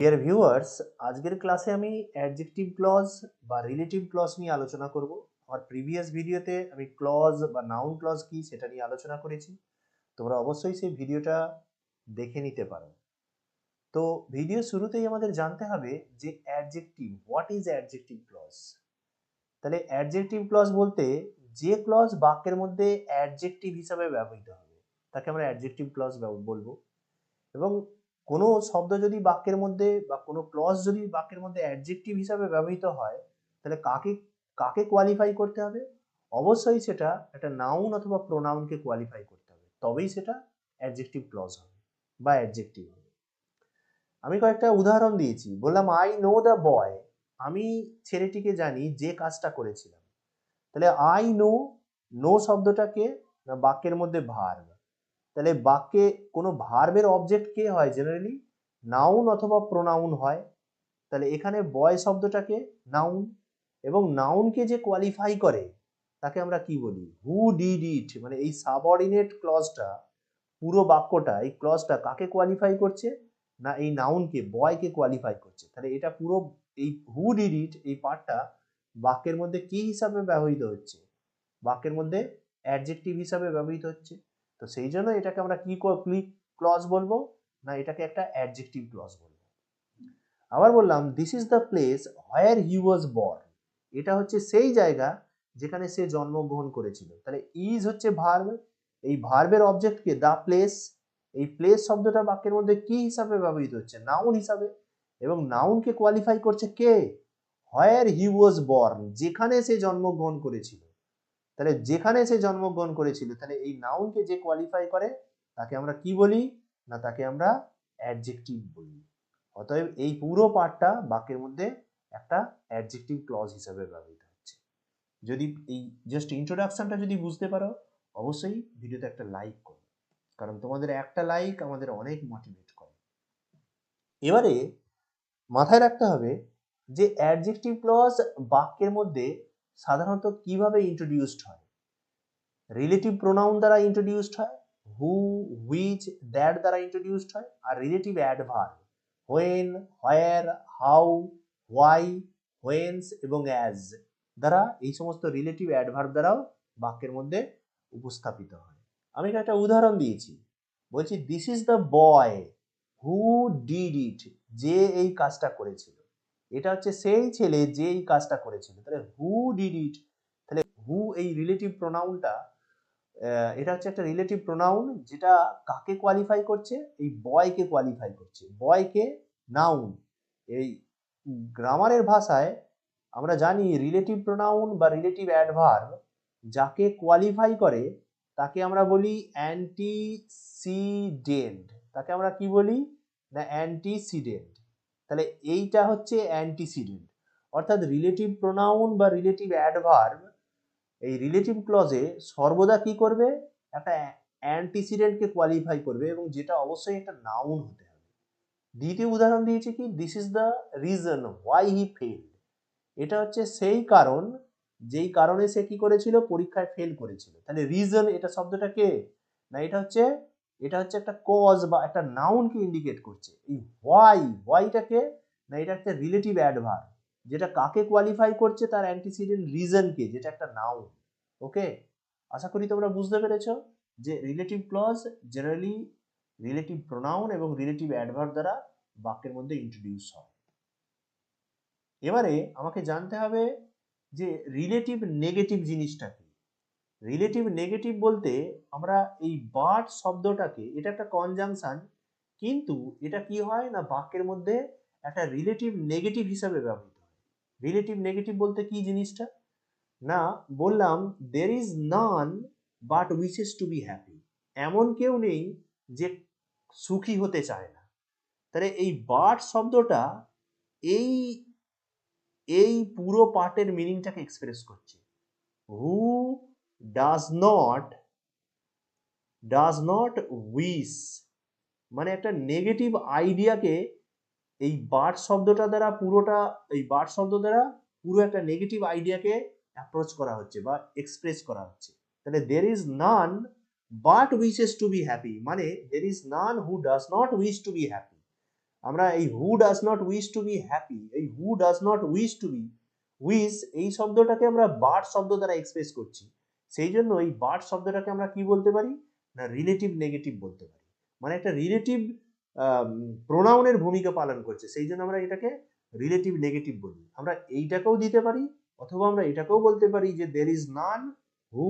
Dear viewers, আজকের ক্লাসে আমি অ্যাডজেক্টিভ ক্লজ বা রিলেটিভ ক্লজ নিয়ে আলোচনা করব। আমার প্রিভিয়াস ভিডিওতে আমি ক্লজ বা নাউন ক্লজ কি সেটা নিয়ে আলোচনা করেছি। তোমরা অবশ্যই সেই ভিডিওটা দেখে নিতে পারো। তো ভিডিও শুরুতেই আমাদের জানতে হবে যে adjective, what is adjective clause. তাহলে অ্যাডজেক্টিভ ক্লজ বলতে যে ক্লজ বাক্যের মধ্যে অ্যাডজেক্টিভ হিসাবে ব্যবহৃত হবে তাকে আমরা অ্যাডজেক্টিভ ক্লজ বলবো। এবং কোনো শব্দ যদি বাক্যের মধ্যে বা কোনো ক্লজ যদি বাক্যের মধ্যে অ্যাডজেক্টিভ হিসাবে ব্যবহৃত হয়, তাহলে কাকে কাকে কোয়ালিফাই করতে হবে? অবশ্যই সেটা একটা নাউন অথবা প্রোনাউনকে কোয়ালিফাই করতে হবে, তবেই সেটা অ্যাডজেক্টিভ ক্লজ হবে বা অ্যাডজেক্টিভ হবে। আমি কয়েকটা উদাহরণ দিয়েছি, বললাম আই নো দ্য বয়, আমি ছেলেটিকে জানি যে কাজটা করেছিলাম। তাহলে আই নো, নো শব্দটাকে বাক্যের মধ্যে ভার্ব। তাহলে বাক্যে কোনো ভার্বের অবজেক্ট কে হয়? জেনারেলি নাউন অথবা প্রোনাউন হয়। তাহলে এখানে বয় শব্দটাকে নাউন, এবং নাউনকে যে কোয়ালিফাই করে তাকে আমরা কি বলি? Who did it. মানে এই সাবঅর্ডিনেট ক্লজটা, পুরো বাক্যটা, এই ক্লজটা কাকে কোয়ালিফাই করছে? না এই নাউনকে, বয়কে কোয়ালিফাই করছে। তাহলে এটা পুরো এই হু ডিড ইট এই পার্টটা বাক্যের মধ্যে কি হিসাবে ব্যবহৃত হচ্ছে? বাক্যের মধ্যে অ্যাডজেক্টিভ হিসাবে ব্যবহৃত হচ্ছে। তো সেই জন্য এটাকে আমরা কি ক্লজ বলবো? না এটাকে একটা অ্যাডজেক্টিভ ক্লজ বলবো। আবার বললাম this is the place where he was born, এটা হচ্ছে সেই জায়গা যেখানে সে জন্মগ্রহণ করেছিল। তাহলে ইজ হচ্ছে ভার্ব, এই ভার্বের অবজেক্টকে দ্য প্লেস, এই প্লেস শব্দটা বাক্যের মধ্যে কি হিসাবে ব্যবহৃত হচ্ছে? নাউন হিসাবে। এবং নাউনকে কোয়ালিফাই করছে কে? হোয়ার হি ওয়াজ বর্ন, যেখানে সে জন্মগ্রহণ করেছিল। তাহলে যেখানে সে জন্মগ্রহণ করেছিল, তাহলে এই নাউনকে যে কোয়ালিফাই করে তাকে আমরা কি বলি? না তাকে আমরা অ্যাডজেক্টিভ বলি। অতএব এই পুরো পার্টটা বাক্যের মধ্যে একটা অ্যাডজেক্টিভ ক্লজ হিসেবে ব্যবহৃত হচ্ছে। যদি এই জাস্ট ইন্ট্রোডাকশনটা যদি বুঝতে পারো, অবশ্যই ভিডিওতে একটা লাইক করো, কারণ তোমাদের একটা লাইক আমাদের অনেক মোটিভেট করে। এবারে মাথায় রাখতে হবে যে অ্যাডজেক্টিভ ক্লজ বাক্যের মধ্যে সাধারণত কিভাবে ইন্ট্রোডিউসড হয়। রিলেটিভ প্রোনাউন দ্বারা ইন্ট্রোডিউসড হয়, হু, হুইচ, দ্যাট দ্বারা ইন্ট্রোডিউসড হয়, আর relative adverb when, where, how, why, whence এবং অ্যাজ দ্বারা, এই সমস্ত রিলেটিভ অ্যাডভার্ব দ্বারাও বাক্যের মধ্যে উপস্থাপিত হয়। আমি একটা উদাহরণ দিয়েছি, বলছি this is the boy who did it, যে এই কাজটা করেছিল। এটা হচ্ছে সেই ছেলে যে এই কাজটা করেছিল। তাহলে হু ডিড ইট, তাহলে হু এই রিলেটিভ প্রোনাউনটা, এটা হচ্ছে একটা রিলেটিভ প্রোনাউন যেটা কাকে কোয়ালিফাই করছে? এই বয়কে কোয়ালিফাই করছে। বয়কে নাউন, এই গ্রামারের ভাষায় আমরা জানি রিলেটিভ প্রোনাউন বা রিলেটিভ অ্যাডভার্ব যাকে কোয়ালিফাই করে তাকে আমরা বলি অ্যান্টিসিডেন্ট। তাকে আমরা কি বলি? না অ্যান্টিসিডেন্ট। তাহলে এইটা হচ্ছে অ্যান্টিসিডেন্ট। অর্থাৎ রিলেটিভ প্রোনাউন বা রিলেটিভ অ্যাডভার্ব এই রিলেটিভ ক্লজে সর্বদা কি করবে? একটা অ্যান্টিসিডেন্টকে কোয়ালিফাই করবে, এবং যেটা অবশ্যই একটা নাউন হতে হবে। দ্বিতীয় উদাহরণ দিয়েছে কি, this is the reason why he failed, এটা হচ্ছে সেই কারণ যেই কারণে সে কি করেছিল? পরীক্ষায় ফেল করেছিল। তাহলে রিজন, এটা শব্দটা কে? না এটা হচ্ছে একটা কজ বা একটা নাউনকে ইন্ডিকেট করছে। এই হোয়াই, হোয়াইটাকে, না এটা একটা রিলেটিভ অ্যাডভার্ব যেটা কাকে কোয়ালিফাই করছে? তার অ্যান্টিসিডেন্ট রিজনকে, যেটা একটা নাউন। ওকে, আশা করি তোমরা বুঝতে পেরেছো যে relative clause generally relative pronoun এবং রিলেটিভ অ্যাডভার্ব দ্বারা বাক্যের মধ্যে ইন্ট্রোডিউস হয়। এবারে আমাকে জানতে হবে যে রিলেটিভ নেগেটিভ জিনিসটা কি। রিলেটিভ নেগেটিভ বলতে আমরা এই বাট শব্দটাকে, এটা একটা কনজাংশন, কিন্তু এটা কি হয় না বাক্যের মধ্যে একটা রিলেটিভ নেগেটিভ হিসাবে ব্যবহৃত হয়। রিলেটিভ নেগেটিভ বলতে কি জিনিসটা? না বললাম there is none but wishes to be happy, এমন কেউ নেই যে সুখী হতে চায় না। তাহলে এই বাট শব্দটা এই এই পুরো পার্টের মিনিংটাকে এক্সপ্রেস করছে। হু ডাজ নট উইশ, মানে একটা নেগেটিভ আইডিয়াকে এই বাট শব্দটা দ্বারা পুরোটা, এই বাট শব্দ দ্বারা পুরো একটা নেগেটিভ আইডিয়াকে অ্যাপ্রোচ করা হচ্ছে বা এক্সপ্রেস করা হচ্ছে। তাহলে there is none but wishes to be happy, মানে there is none who does not wish to be happy. আমরা এই who does not wish to be happy, এই who does not wish to be, wish এই শব্দটাকে আমরা but শব্দ দ্বারা express করছি। সেই জন্য এই বাট শব্দটাকে আমরা কি বলতে পারি না রিলেটিভ নেগেটিভ বলতে পারি, মানে একটা রিলেটিভ প্রোনাউনের ভূমিকা পালন করছে, সেই জন্য আমরা এটাকে রিলেটিভ নেগেটিভ বলি। আমরা এইটাকেও দিতে পারি, অথবা আমরা এটাকেও বলতে পারি যে there is none who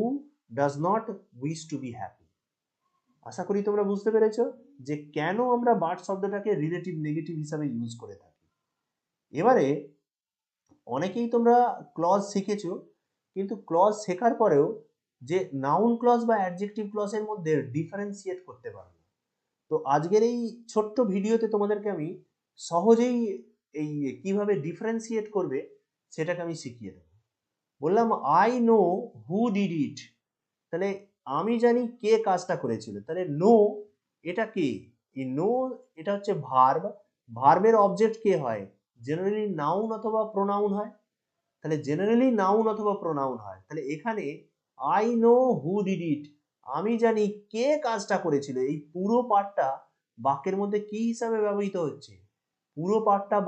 does not wish to be happy. আশা করি তোমরা বুঝতে পেরেছো যে কেন আমরা বাট শব্দটাকে রিলেটিভ নেগেটিভ হিসাবে ইউজ করে থাকি। এবারে অনেকেই তোমরা ক্লজ শিখেছো, কিন্তু ক্লজ শেখার পরেও যে নাউন ক্লজ বা অ্যাডজেক্টিভ ক্লজের মধ্যে ডিফারেন্সিয়েট করতে পারো না। তো আজকের এই ছোট্ট ভিডিওতে তোমাদেরকে আমি সহজেই এই কিভাবে ডিফারেন্সিয়েট করবে সেটাকে আমি শিখিয়ে দেবো। বললাম I know who did it, তাহলে আমি জানি কে কাজটা করেছিল, তাহলে নো এটা কে, এই নো এটা হচ্ছে ভার্ব, ভার্বের অবজেক্ট কে হয়, জেনারেলি নাউন অথবা প্রোনাউন হয়, তাহলে জেনারেলি নাউন অথবা প্রোনাউন হয়, তাহলে এখানে I know who did it, আমি জানি কে কাজটা করেছিল, এই পুরো পার্টটা বাক্যের মধ্যে কি হিসাবে ব্যবহৃত হচ্ছে, পুরো পার্টটা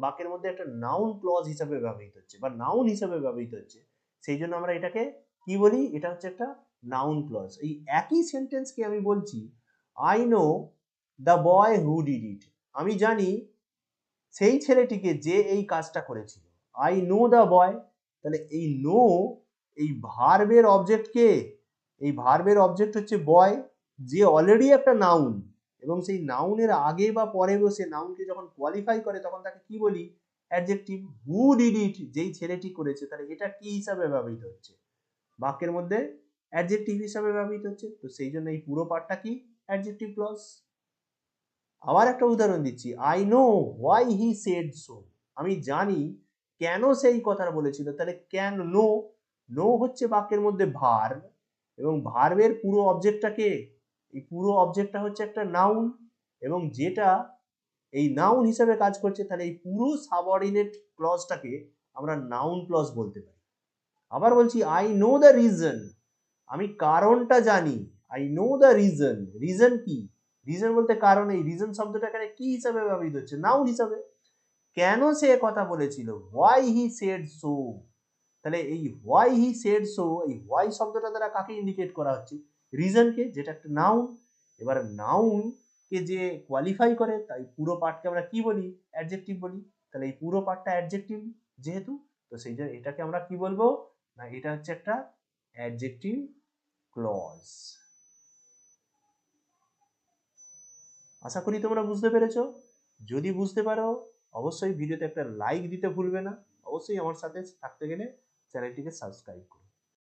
বাক্যের মধ্যে একটা নাউন ক্লজ হিসাবে ব্যবহৃত হচ্ছে বা নাউন হিসাবে ব্যবহৃত হচ্ছে, সেই জন্য আমরা এটাকে কি বলি, এটা হচ্ছে একটা নাউন ক্লজ। এই একই সেন্টেন্সকে আমি বলছি I know the boy who did it, আমি জানি সেই ছেলেটিকে যে এই কাজটা করেছিল, আই নো দ্য বয়, তাহলে এই নো এই ভার্বের অবজেক্ট কে, এই ভার্বের অবজেক্ট হচ্ছে বয়, যে অলরেডি একটা নাউন, এবং সেই নাউনের আগে বা পরে বসে নাউনকে যখন কোয়ালিফাই করে তখন তাকে কি বলি অ্যাডজেক্টিভ। হু ডিড ইট যেই ছেলেটি করেছে, তাহলে এটা কি হিসাবে ব্যবহৃত হচ্ছে, বাক্যের মধ্যে অ্যাডজেক্টিভ হিসাবে ব্যবহৃত হচ্ছে, তো সেই জন্য এই পুরো পার্টটা কি অ্যাডজেক্টিভ ক্লজ। আবার একটা উদাহরণ দিচ্ছি, I know why he said so, আমি জানি কেন সেই কথা বলেছিল, তাহলে ক্যান নো, নো হচ্ছে বাক্যের মধ্যে ভার্ব, এবং ভার্বের পুরো অবজেক্টটাকে, এই পুরো অবজেক্টটা হচ্ছে একটা নাউন, এবং যেটা এই নাউন হিসেবে কাজ করছে, তাহলে এই পুরো সাবঅর্ডিনেট ক্লজটাকে আমরা নাউন ক্লজ বলতে পারি। আবার বলছি আই নো দ্য রিজন, আমি কারণটা জানি, I know the reason, reason কি, রিজন বলতে কারণ, এই রিজন শব্দটা এখানে কি হিসাবে ব্যবহৃত হচ্ছে, নাউন হিসাবে, কেন সে কথা বলেছিল, হোয়াই হি সেড সো, তাহলে এই হোয়াই হি সেড সো, এই হোয়াই শব্দটা দ্বারা কাকে ইন্ডিকেট করা হচ্ছে, রিজনকে, যেটা একটা নাউন। এবার নাউন কে যে কোয়ালিফাই করে, তাই পুরো পার্টকে আমরা কি বলি অ্যাডজেক্টিভ বলি, তাহলে এই পুরো পার্টটা অ্যাডজেক্টিভ যেহেতু, তো সেই জন্য এটাকে আমরা কি বলবো না এটা হচ্ছে একটা অ্যাডজেক্টিভ ক্লজ। আশা করি তোমরা বুঝতে পেরেছো। যদি বুঝতে পারো অবশ্যই ভিডিওতে একটা লাইক দিতে ভুলবে না, অবশ্যই আমার সাথে থাকতে গেলে চ্যানেলটিকে সাবস্ক্রাইব করো।